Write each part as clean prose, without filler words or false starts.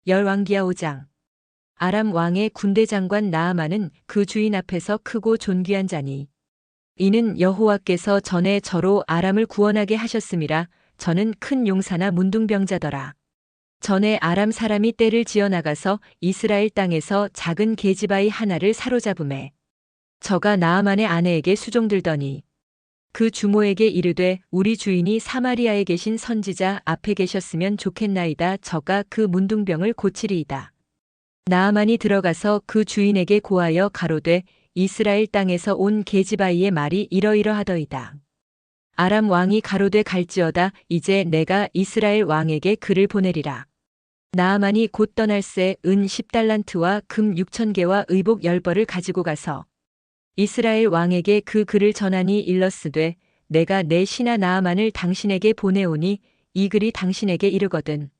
열왕기하 5장. 아람 왕의 군대 장관 나아만은 그 주인 앞에서 크고 존귀한 자니 이는 여호와께서 전에 저로 아람을 구원하게 하셨음이라. 저는 큰 용사나 문둥병자더라. 전에 아람 사람이 떼를 지어 나가서 이스라엘 땅에서 작은 계집아이 하나를 사로잡음에 저가 나아만의 아내에게 수종들더니 그 주모에게 이르되 우리 주인이 사마리아에 계신 선지자 앞에 계셨으면 좋겠나이다. 저가 그 문둥병을 고치리이다. 나아만이 들어가서 그 주인에게 고하여 가로되 이스라엘 땅에서 온 계집아이의 말이 이러이러하더이다. 아람 왕이 가로되 갈지어다. 이제 내가 이스라엘 왕에게 글을 보내리라. 나아만이 곧 떠날새 은 10달란트와 금 6,000개와 의복 10벌을 가지고 가서 이스라엘 왕에게 그 글을 전하니 일렀으되 내가 내 신하 나아만을 당신에게 보내오니 이 글이 당신에게 이르거든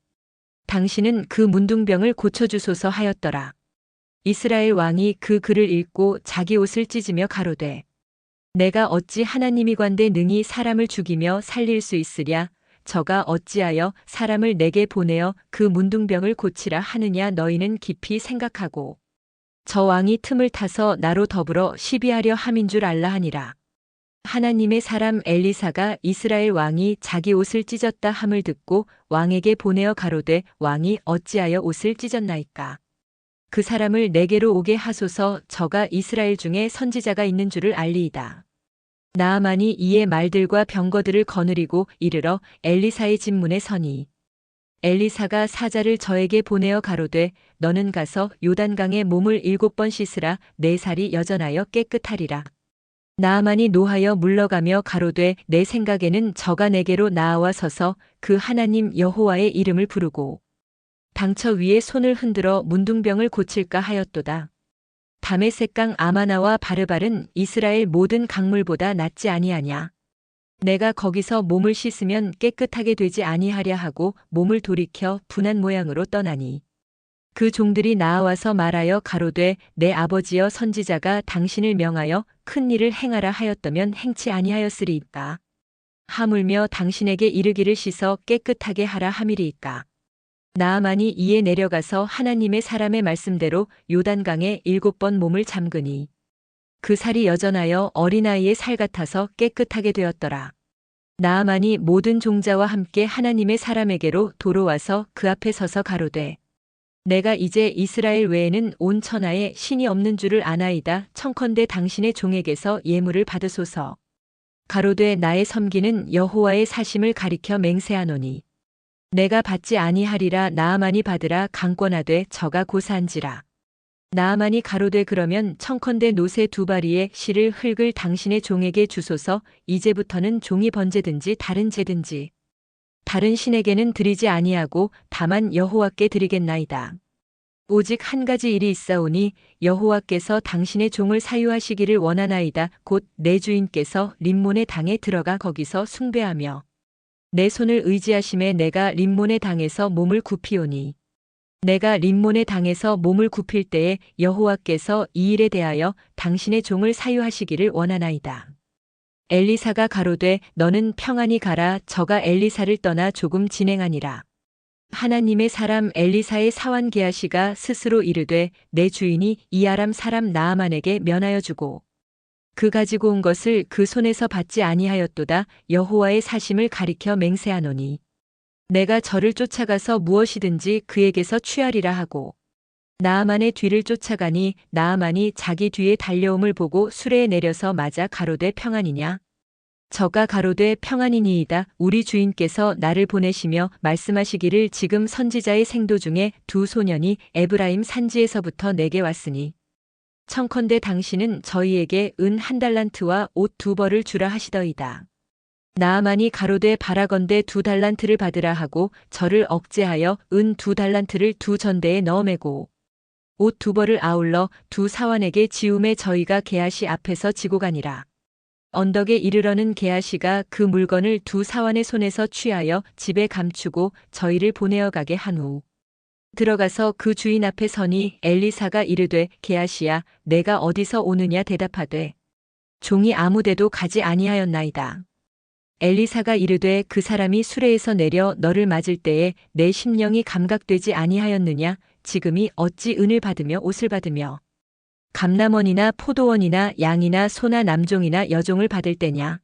당신은 그 문둥병을 고쳐주소서 하였더라. 이스라엘 왕이 그 글을 읽고 자기 옷을 찢으며 가로되 내가 어찌 하나님이관대 능히 사람을 죽이며 살릴 수 있으랴. 저가 어찌하여 사람을 내게 보내어 그 문둥병을 고치라 하느냐. 너희는 깊이 생각하고 저 왕이 틈을 타서 나로 더불어 시비하려 함인 줄 알라 하니라. 하나님의 사람 엘리사가 이스라엘 왕이 자기 옷을 찢었다 함을 듣고 왕에게 보내어 가로되 왕이 어찌하여 옷을 찢었나이까. 그 사람을 내게로 오게 하소서. 저가 이스라엘 중에 선지자가 있는 줄을 알리이다. 나아만이 이에 말들과 병거들을 거느리고 이르러 엘리사의 집 문에 서니 엘리사가 사자를 저에게 보내어 가로되 너는 가서 요단강에 몸을 7번 씻으라. 내 살이 여전하여 깨끗하리라. 나아만이 노하여 물러가며 가로되 내 생각에는 저가 내게로 나아와 서서 그 하나님 여호와의 이름을 부르고 당처 위에 손을 흔들어 문둥병을 고칠까 하였도다. 다메섹강 아마나와 바르발은 이스라엘 모든 강물보다 낫지 아니하냐. 내가 거기서 몸을 씻으면 깨끗하게 되지 아니하랴 하고 몸을 돌이켜 분한 모양으로 떠나니 그 종들이 나아와서 말하여 가로되 내 아버지여 선지자가 당신을 명하여 큰 일을 행하라 하였다면 행치 아니하였으리이까. 하물며 당신에게 이르기를 씻어 깨끗하게 하라 함이리이까. 나아만이 이에 내려가서 하나님의 사람의 말씀대로 요단강에 7번 몸을 잠그니 그 살이 여전하여 어린아이의 살 같아서 깨끗하게 되었더라. 나아만이 모든 종자와 함께 하나님의 사람에게로 도로와서 그 앞에 서서 가로되 내가 이제 이스라엘 외에는 온 천하에 신이 없는 줄을 아나이다. 청컨대 당신의 종에게서 예물을 받으소서. 가로되 나의 섬기는 여호와의 사심을 가리켜 맹세하노니 내가 받지 아니하리라. 나아만이 받으라. 강권하되 저가 고사한지라. 나아만이 가로되 그러면 청컨대 노새 2바리의 실을 흙을 당신의 종에게 주소서. 이제부터는 종이 번제든지 다른 제든지 다른 신에게는 드리지 아니하고 다만 여호와께 드리겠나이다. 오직 한 가지 일이 있사오니 여호와께서 당신의 종을 사유하시기를 원하나이다. 곧 내 주인께서 림몬의 당에 들어가 거기서 숭배하며 내 손을 의지하심에 내가 림몬의 당에서 몸을 굽히오니 내가 림몬의 당에서 몸을 굽힐 때에 여호와께서 이 일에 대하여 당신의 종을 사유하시기를 원하나이다. 엘리사가 가로되 너는 평안히 가라. 저가 엘리사를 떠나 조금 진행하니라. 하나님의 사람 엘리사의 사환 게하시가 스스로 이르되 내 주인이 이 아람 사람 나아만에게 면하여 주고 그 가지고 온 것을 그 손에서 받지 아니하였도다. 여호와의 사심을 가리켜 맹세하노니 내가 저를 쫓아가서 무엇이든지 그에게서 취하리라 하고 나아만의 뒤를 쫓아가니 나아만이 자기 뒤에 달려옴을 보고 수레에 내려서 맞아 가로되 평안이냐. 저가 가로되 평안이니이다. 우리 주인께서 나를 보내시며 말씀하시기를 지금 선지자의 생도 중에 2 소년이 에브라임 산지에서부터 내게 왔으니 청컨대 당신은 저희에게 은 1달란트와 옷 2벌을 주라 하시더이다. 나아만이 가로되 바라건대 2달란트를 받으라 하고 저를 억제하여 은 2달란트를 2전대에 넣어 매고 옷 2벌을 아울러 2 사환에게 지움에 저희가 게하시 앞에서 지고 가니라. 언덕에 이르러는 게하시가 그 물건을 2 사환의 손에서 취하여 집에 감추고 저희를 보내어 가게 한 후 들어가서 그 주인 앞에 서니 엘리사가 이르되 게하시야 내가 어디서 오느냐 대답하되 종이 아무데도 가지 아니하였나이다. 엘리사가 이르되 그 사람이 수레에서 내려 너를 맞을 때에 내 심령이 감각되지 아니하였느냐? 지금이 어찌 은을 받으며 옷을 받으며 감람원이나 포도원이나 양이나 소나 남종이나 여종을 받을 때냐?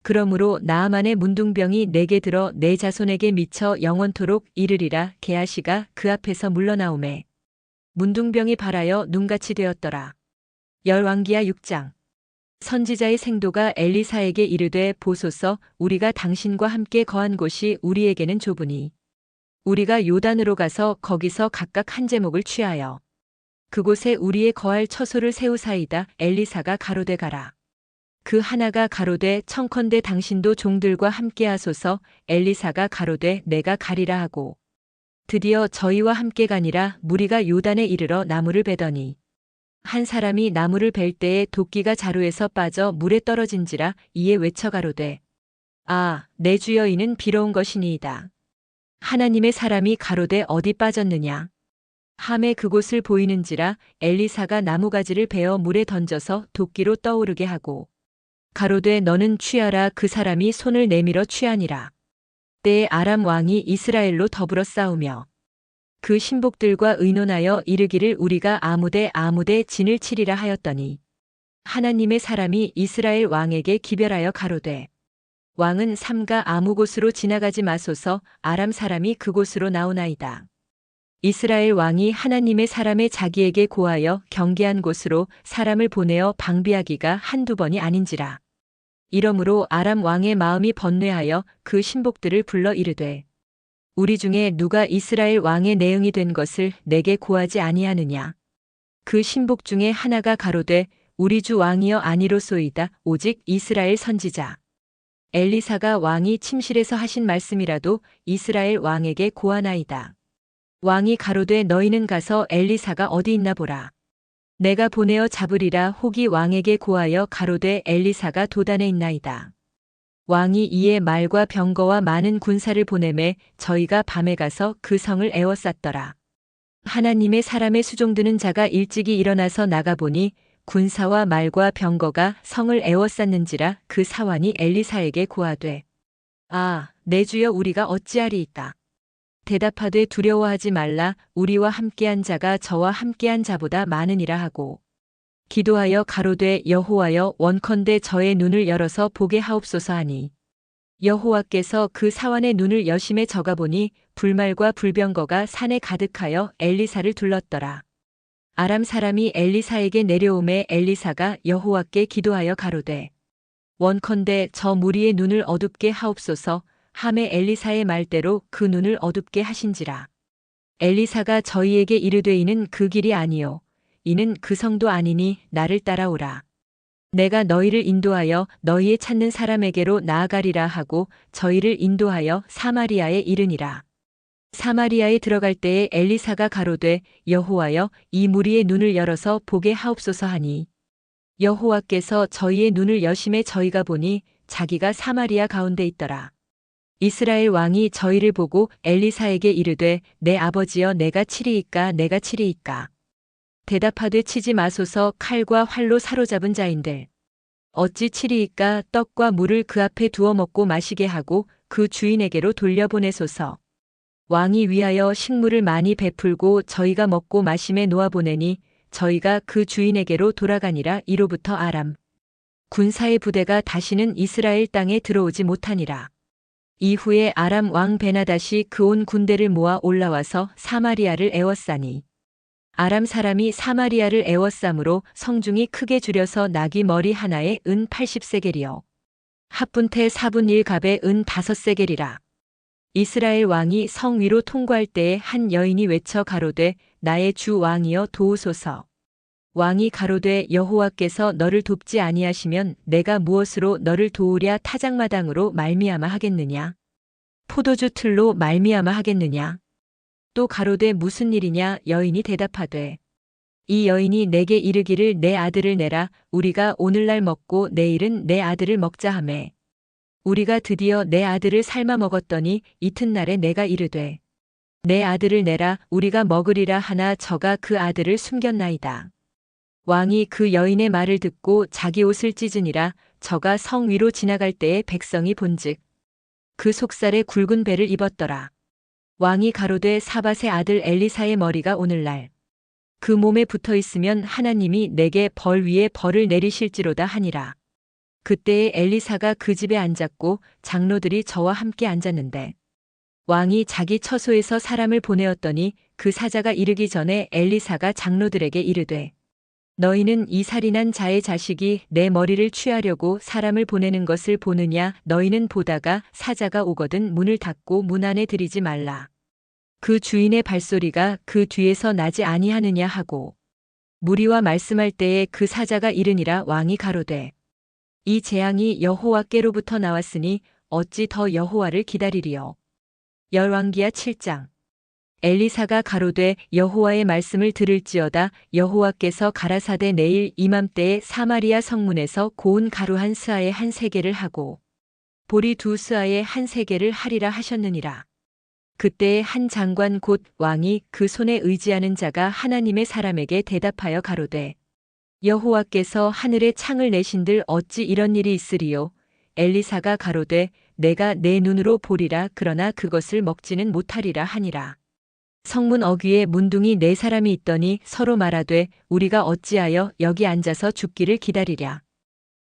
그러므로 나아만의 문둥병이 내게 들어 내 자손에게 미쳐 영원토록 이르리라. 게하시가 그 앞에서 물러나오매 문둥병이 발하여 눈같이 되었더라. 열왕기하 6장. 선지자의 생도가 엘리사에게 이르되 보소서 우리가 당신과 함께 거한 곳이 우리에게는 좁으니 우리가 요단으로 가서 거기서 각각 한 제목을 취하여 그곳에 우리의 거할 처소를 세우사이다. 엘리사가 가로되 가라. 그 하나가 가로되 청컨대 당신도 종들과 함께 하소서. 엘리사가 가로되 내가 가리라 하고 드디어 저희와 함께 가니라. 무리가 요단에 이르러 나무를 베더니 한 사람이 나무를 벨 때에 도끼가 자루에서 빠져 물에 떨어진지라. 이에 외쳐 가로되 아, 내 주여 이는 비로운 것이니이다. 하나님의 사람이 가로되 어디 빠졌느냐? 함에 그곳을 보이는지라. 엘리사가 나무가지를 베어 물에 던져서 도끼로 떠오르게 하고 가로되 너는 취하라. 그 사람이 손을 내밀어 취하니라. 때에 아람 왕이 이스라엘로 더불어 싸우며 그 신복들과 의논하여 이르기를 우리가 아무데 진을 치리라 하였더니 하나님의 사람이 이스라엘 왕에게 기별하여 가로되 왕은 삼가 아무 곳으로 지나가지 마소서. 아람 사람이 그곳으로 나오나이다. 이스라엘 왕이 하나님의 사람의 자기에게 고하여 경계한 곳으로 사람을 보내어 방비하기가 한두 번이 아닌지라. 이러므로 아람 왕의 마음이 번뇌하여 그 신복들을 불러 이르되 우리 중에 누가 이스라엘 왕의 내응이 된 것을 내게 고하지 아니하느냐? 그 신복 중에 하나가 가로되 우리 주 왕이여 아니로소이다. 오직 이스라엘 선지자 엘리사가 왕이 침실에서 하신 말씀이라도 이스라엘 왕에게 고하나이다. 왕이 가로되 너희는 가서 엘리사가 어디 있나 보라. 내가 보내어 잡으리라. 혹이 왕에게 고하여 가로되 엘리사가 도단에 있나이다. 왕이 이에 말과 병거와 많은 군사를 보내매 저희가 밤에 가서 그 성을 에워쌌더라. 하나님의 사람의 수종드는 자가 일찍이 일어나서 나가보니 군사와 말과 병거가 성을 에워쌌는지라. 그 사환이 엘리사에게 고하되 아, 내 주여 우리가 어찌하리이까? 대답하되 두려워하지 말라. 우리와 함께한 자가 저와 함께한 자보다 많으니라 하고 기도하여 가로되 여호와여 원컨대 저의 눈을 열어서 보게 하옵소서 하니 여호와께서 그 사환의 눈을 여심해 저가 보니 불말과 불병거가 산에 가득하여 엘리사를 둘렀더라. 아람 사람이 엘리사에게 내려오매 엘리사가 여호와께 기도하여 가로되 원컨대 저 무리의 눈을 어둡게 하옵소서. 하매 엘리사의 말대로 그 눈을 어둡게 하신지라. 엘리사가 저희에게 이르되 이는 그 길이 아니요 이는 그 성도 아니니 나를 따라오라. 내가 너희를 인도하여 너희의 찾는 사람에게로 나아가리라 하고 저희를 인도하여 사마리아에 이르니라. 사마리아에 들어갈 때에 엘리사가 가로되 여호와여 이 무리의 눈을 열어서 보게 하옵소서 하니 여호와께서 저희의 눈을 여심해 저희가 보니 자기가 사마리아 가운데 있더라. 이스라엘 왕이 저희를 보고 엘리사에게 이르되 내 아버지여 내가 치리이까 내가 치리이까? 대답하되 치지 마소서. 칼과 활로 사로잡은 자인들 어찌 치리이까? 떡과 물을 그 앞에 두어 먹고 마시게 하고 그 주인에게로 돌려보내소서. 왕이 위하여 식물을 많이 베풀고 저희가 먹고 마심에 놓아보내니 저희가 그 주인에게로 돌아가니라. 이로부터 아람 군사의 부대가 다시는 이스라엘 땅에 들어오지 못하니라. 이후에 아람 왕 베나닷이 그 온 군대를 모아 올라와서 사마리아를 에워싸니 아람 사람이 사마리아를 에워싸므로 성중이 크게 줄여서 나귀 머리 하나에 은 80세겔이요 합분태 4분 1갑에 은 5세겔이라. 이스라엘 왕이 성 위로 통과할 때에 한 여인이 외쳐 가로되 나의 주 왕이여 도우소서. 왕이 가로되 여호와께서 너를 돕지 아니하시면 내가 무엇으로 너를 도우랴? 타작마당으로 말미암아 하겠느냐? 포도주 틀로 말미암아 하겠느냐? 또 가로되 무슨 일이냐? 여인이 대답하되 이 여인이 내게 이르기를 내 아들을 내라. 우리가 오늘날 먹고 내일은 내 아들을 먹자 하매 우리가 드디어 내 아들을 삶아 먹었더니 이튿날에 내가 이르되 내 아들을 내라. 우리가 먹으리라 하나 저가 그 아들을 숨겼나이다. 왕이 그 여인의 말을 듣고 자기 옷을 찢으니라. 저가 성 위로 지나갈 때에 백성이 본즉 그 속살에 굵은 배를 입었더라. 왕이 가로되 사밧의 아들 엘리사의 머리가 오늘날 그 몸에 붙어 있으면 하나님이 내게 벌 위에 벌을 내리실지로다 하니라. 그때에 엘리사가 그 집에 앉았고 장로들이 저와 함께 앉았는데 왕이 자기 처소에서 사람을 보내었더니 그 사자가 이르기 전에 엘리사가 장로들에게 이르되 너희는 이 살인한 자의 자식이 내 머리를 취하려고 사람을 보내는 것을 보느냐. 너희는 보다가 사자가 오거든 문을 닫고 문 안에 들이지 말라. 그 주인의 발소리가 그 뒤에서 나지 아니하느냐 하고 무리와 말씀할 때에 그 사자가 이르니라. 왕이 가로되 이 재앙이 여호와께로부터 나왔으니 어찌 더 여호와를 기다리리요. 열왕기하 7장. 엘리사가 가로되 여호와의 말씀을 들을지어다. 여호와께서 가라사대 내일 이맘때에 사마리아 성문에서 고운 가루 한 스아에 한 세겔을 하고 보리 두 스아에 한 세겔을 하리라 하셨느니라. 그때에 한 장관 곧 왕이 그 손에 의지하는 자가 하나님의 사람에게 대답하여 가로되 여호와께서 하늘에 창을 내신들 어찌 이런 일이 있으리요. 엘리사가 가로되 내가 내 눈으로 보리라. 그러나 그것을 먹지는 못하리라 하니라. 성문 어귀에 문둥이 네 사람이 있더니 서로 말하되 우리가 어찌하여 여기 앉아서 죽기를 기다리랴.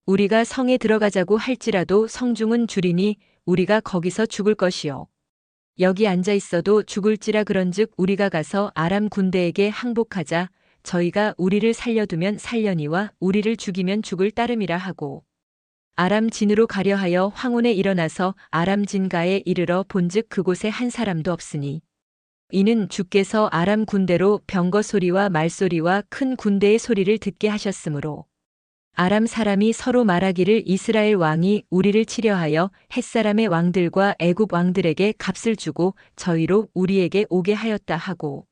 우리가 성에 들어가자고 할지라도 성중은 줄이니 우리가 거기서 죽을 것이요. 여기 앉아 있어도 죽을지라. 그런즉 우리가 가서 아람 군대에게 항복하자. 저희가 우리를 살려두면 살려니와 우리를 죽이면 죽을 따름이라 하고 아람 진으로 가려 하여 황혼에 일어나서 아람 진가에 이르러 본즉 그곳에 한 사람도 없으니 이는 주께서 아람 군대로 병거 소리와 말소리와 큰 군대의 소리를 듣게 하셨으므로 아람 사람이 서로 말하기를 이스라엘 왕이 우리를 치려하여 햇사람의 왕들과 애굽 왕들에게 값을 주고 저희로 우리에게 오게 하였다 하고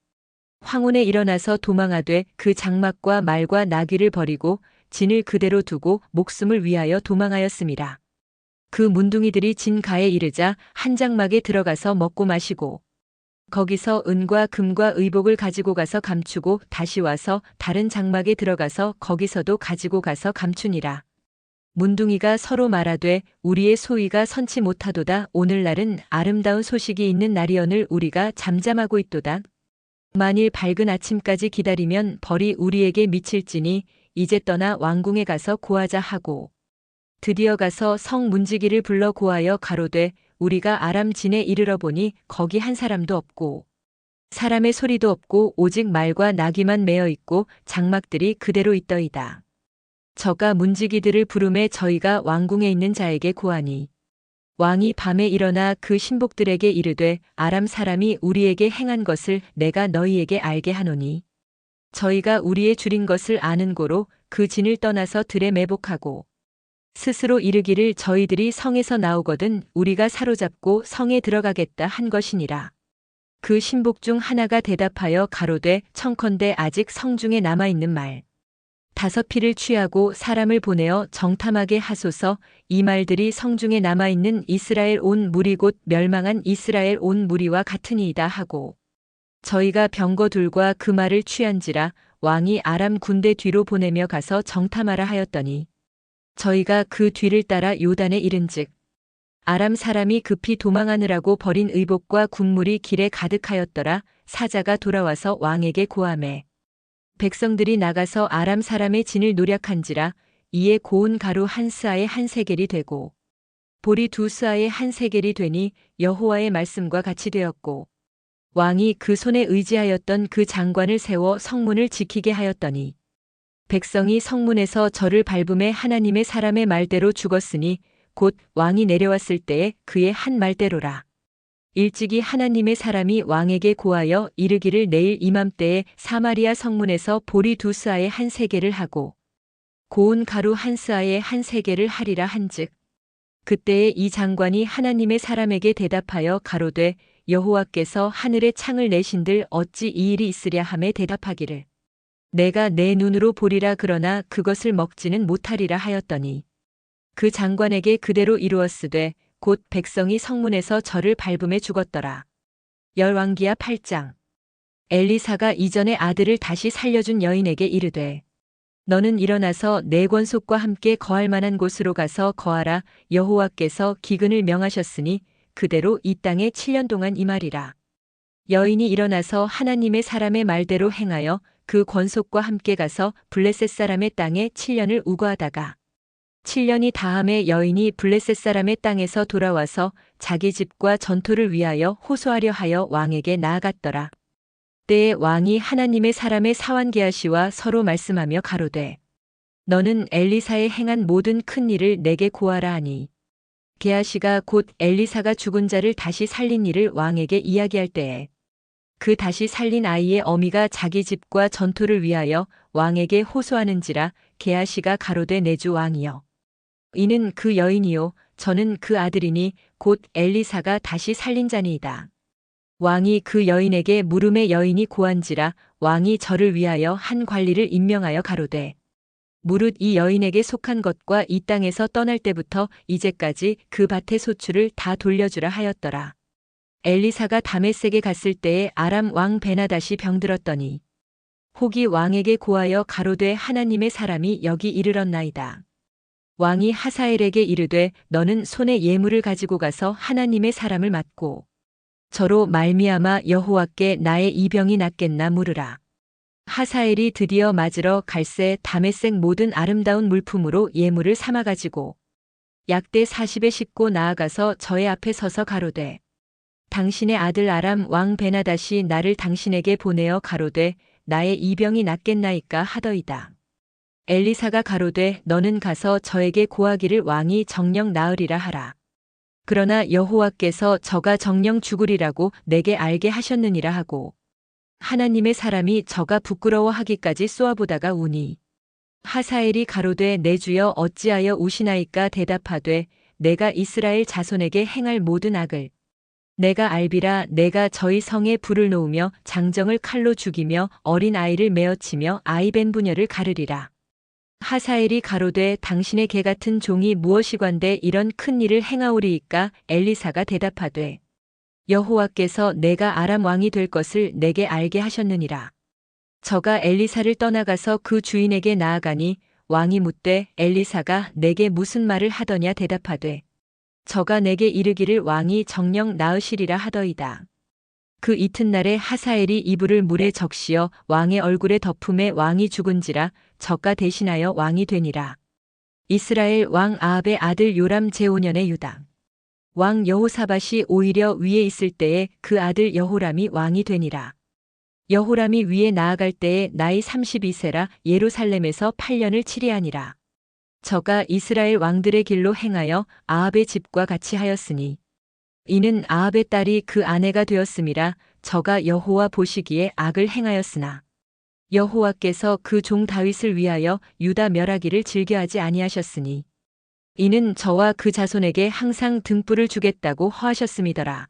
황혼에 일어나서 도망하되 그 장막과 말과 나귀를 버리고 진을 그대로 두고 목숨을 위하여 도망하였음이라. 그 문둥이들이 진가에 이르자 한 장막에 들어가서 먹고 마시고 거기서 은과 금과 의복을 가지고 가서 감추고 다시 와서 다른 장막에 들어가서 거기서도 가지고 가서 감추니라. 문둥이가 서로 말하되 우리의 소위가 선치 못하도다. 오늘날은 아름다운 소식이 있는 날이오늘 우리가 잠잠하고 있도다. 만일 밝은 아침까지 기다리면 벌이 우리에게 미칠지니 이제 떠나 왕궁에 가서 고하자 하고 드디어 가서 성 문지기를 불러 고하여 가로되 우리가 아람 진에 이르러 보니 거기 한 사람도 없고 사람의 소리도 없고 오직 말과 나귀만 매어 있고 장막들이 그대로 있더이다. 저가 문지기들을 부르매 저희가 왕궁에 있는 자에게 고하니 왕이 밤에 일어나 그 신복들에게 이르되 아람 사람이 우리에게 행한 것을 내가 너희에게 알게 하노니 저희가 우리의 줄인 것을 아는 고로 그 진을 떠나서 들에 매복하고 스스로 이르기를 저희들이 성에서 나오거든 우리가 사로잡고 성에 들어가겠다 한 것이니라. 그 신복 중 하나가 대답하여 가로되 청컨대 아직 성중에 남아있는 말 5필을 취하고 사람을 보내어 정탐하게 하소서. 이 말들이 성중에 남아있는 이스라엘 온 무리 곧 멸망한 이스라엘 온 무리와 같으니이다 하고 저희가 병거 둘과 그 말을 취한지라. 왕이 아람 군대 뒤로 보내며 가서 정탐하라 하였더니 저희가 그 뒤를 따라 요단에 이른즉 아람 사람이 급히 도망하느라고 버린 의복과 군물이 길에 가득하였더라. 사자가 돌아와서 왕에게 고하매 백성들이 나가서 아람 사람의 진을 노략한지라. 이에 고운 가루 한 스아에 한 세겔이 되고 보리 두 스아에 한 세겔이 되니 여호와의 말씀과 같이 되었고 왕이 그 손에 의지하였던 그 장관을 세워 성문을 지키게 하였더니 백성이 성문에서 저를 밟음에 하나님의 사람의 말대로 죽었으니 곧 왕이 내려왔을 때에 그의 한 말대로라. 일찍이 하나님의 사람이 왕에게 고하여 이르기를 내일 이맘때에 사마리아 성문에서 보리 두 스아에 한 세겔을 하고 고운 가루 한 스아에 한 세겔을 하리라 한즉 그때에 이 장관이 하나님의 사람에게 대답하여 가로되 여호와께서 하늘에 창을 내신들 어찌 이 일이 있으랴 하매 대답하기를 내가 내 눈으로 보리라. 그러나 그것을 먹지는 못하리라 하였더니 그 장관에게 그대로 이루었으되 곧 백성이 성문에서 저를 밟음에 죽었더라. 열왕기하 8장. 엘리사가 이전에 아들을 다시 살려준 여인에게 이르되 너는 일어나서 내 권속과 함께 거할 만한 곳으로 가서 거하라. 여호와께서 기근을 명하셨으니 그대로 이 땅에 7년 동안 임하리라. 여인이 일어나서 하나님의 사람의 말대로 행하여 그 권속과 함께 가서 블레셋 사람의 땅에 7년을 우거하다가 7년이 다함에 여인이 블레셋 사람의 땅에서 돌아와서 자기 집과 전토를 위하여 호소하려 하여 왕에게 나아갔더라. 때에 왕이 하나님의 사람의 사환 게하시와 서로 말씀하며 가로되 너는 엘리사의 행한 모든 큰 일을 내게 고하라 하니 게하시가 곧 엘리사가 죽은 자를 다시 살린 일을 왕에게 이야기할 때에 그 다시 살린 아이의 어미가 자기 집과 전토를 위하여 왕에게 호소하는지라. 게하시가 가로되 내 주 왕이여 이는 그 여인이요 저는 그 아들이니 곧 엘리사가 다시 살린 자니이다. 왕이 그 여인에게 물음에 여인이 고한지라. 왕이 저를 위하여 한 관리를 임명하여 가로되 무릇 이 여인에게 속한 것과 이 땅에서 떠날 때부터 이제까지 그 밭의 소출을 다 돌려주라 하였더라. 엘리사가 다메섹에 갔을 때에 아람 왕 베나닷이 병들었더니 혹이 왕에게 고하여 가로되 하나님의 사람이 여기 이르렀나이다. 왕이 하사엘에게 이르되 너는 손에 예물을 가지고 가서 하나님의 사람을 맞고 저로 말미암아 여호와께 나의 이 병이 낫겠나 물으라. 하사엘이 드디어 맞으러 갈새 다메섹 모든 아름다운 물품으로 예물을 삼아 가지고 약대 40에 싣고 나아가서 저의 앞에 서서 가로되 당신의 아들 아람 왕 베나닷이 나를 당신에게 보내어 가로되 나의 이 병이 낫겠나이까 하더이다. 엘리사가 가로되 너는 가서 저에게 고하기를 왕이 정녕 나으리라 하라. 그러나 여호와께서 저가 정녕 죽으리라고 내게 알게 하셨느니라 하고 하나님의 사람이 저가 부끄러워하기까지 쏘아보다가 우니 하사엘이 가로되 내 주여 어찌하여 우시나이까 대답하되 내가 이스라엘 자손에게 행할 모든 악을 내가 알비라. 내가 저희 성에 불을 놓으며 장정을 칼로 죽이며 어린 아이를 메어치며 아이벤 부녀를 가르리라. 하사엘이 가로되 당신의 개 같은 종이 무엇이관대 이런 큰 일을 행하오리이까. 엘리사가 대답하되 여호와께서 내가 아람 왕이 될 것을 내게 알게 하셨느니라. 저가 엘리사를 떠나가서 그 주인에게 나아가니 왕이 묻되 엘리사가 내게 무슨 말을 하더냐 대답하되 저가 내게 이르기를 왕이 정녕 나으시리라 하더이다. 그 이튿날에 하사엘이 이불을 물에 적시어 왕의 얼굴에 덮음에 왕이 죽은지라. 저가 대신하여 왕이 되니라. 이스라엘 왕 아합의 아들 요람 제5년의 유다 왕 여호사밧이 오히려 위에 있을 때에 그 아들 여호람이 왕이 되니라. 여호람이 위에 나아갈 때에 나이 32세라 예루살렘에서 8년을 치리하니라. 저가 이스라엘 왕들의 길로 행하여 아합의 집과 같이 하였으니 이는 아합의 딸이 그 아내가 되었음이라. 저가 여호와 보시기에 악을 행하였으나 여호와께서 그 종 다윗을 위하여 유다 멸하기를 즐겨하지 아니하셨으니 이는 저와 그 자손에게 항상 등불을 주겠다고 허하셨음이더라.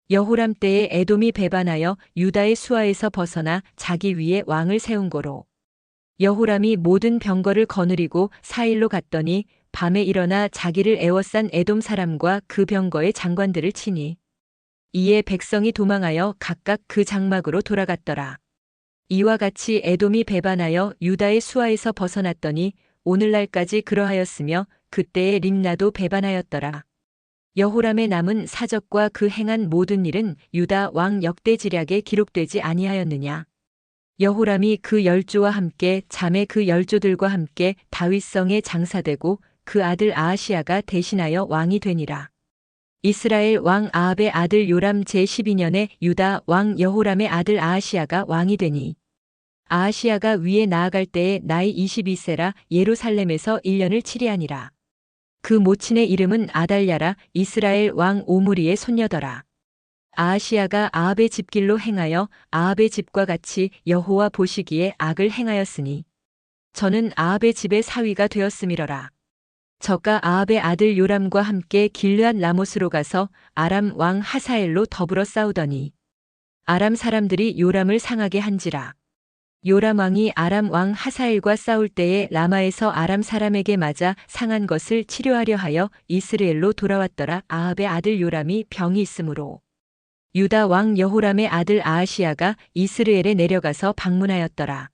여호람 때에 에돔이 배반하여 유다의 수하에서 벗어나 자기 위에 왕을 세운 고로 여호람이 모든 병거를 거느리고 사일로 갔더니 밤에 일어나 자기를 애워싼 에돔 사람과 그 병거의 장관들을 치니 이에 백성이 도망하여 각각 그 장막으로 돌아갔더라. 이와 같이 에돔이 배반하여 유다의 수하에서 벗어났더니 오늘날까지 그러하였으며 그때의 림나도 배반하였더라. 여호람의 남은 사적과 그 행한 모든 일은 유다 왕 역대지략에 기록되지 아니하였느냐. 여호람이 그 열조와 함께 자매 그 열조들과 함께 다윗성에 장사되고 그 아들 아하시야가 대신하여 왕이 되니라. 이스라엘 왕 아합의 아들 요람 제12년에 유다 왕 여호람의 아들 아하시야가 왕이 되니 아하시야가 위에 나아갈 때에 나이 22세라 예루살렘에서 1년을 치리하니라. 그 모친의 이름은 아달랴라. 이스라엘 왕 오므리의 손녀더라. 아하시야가 아합의 집길로 행하여 아합의 집과 같이 여호와 보시기에 악을 행하였으니 저는 아합의 집의 사위가 되었음이러라. 저가 아합의 아들 요람과 함께 길르앗 라못으로 가서 아람 왕 하사엘로 더불어 싸우더니 아람 사람들이 요람을 상하게 한지라. 요람 왕이 아람 왕 하사엘과 싸울 때에 라마에서 아람 사람에게 맞아 상한 것을 치료하려 하여 이스라엘로 돌아왔더라. 아합의 아들 요람이 병이 있으므로 유다 왕 여호람의 아들 아하시야가 이스라엘에 내려가서 방문하였더라.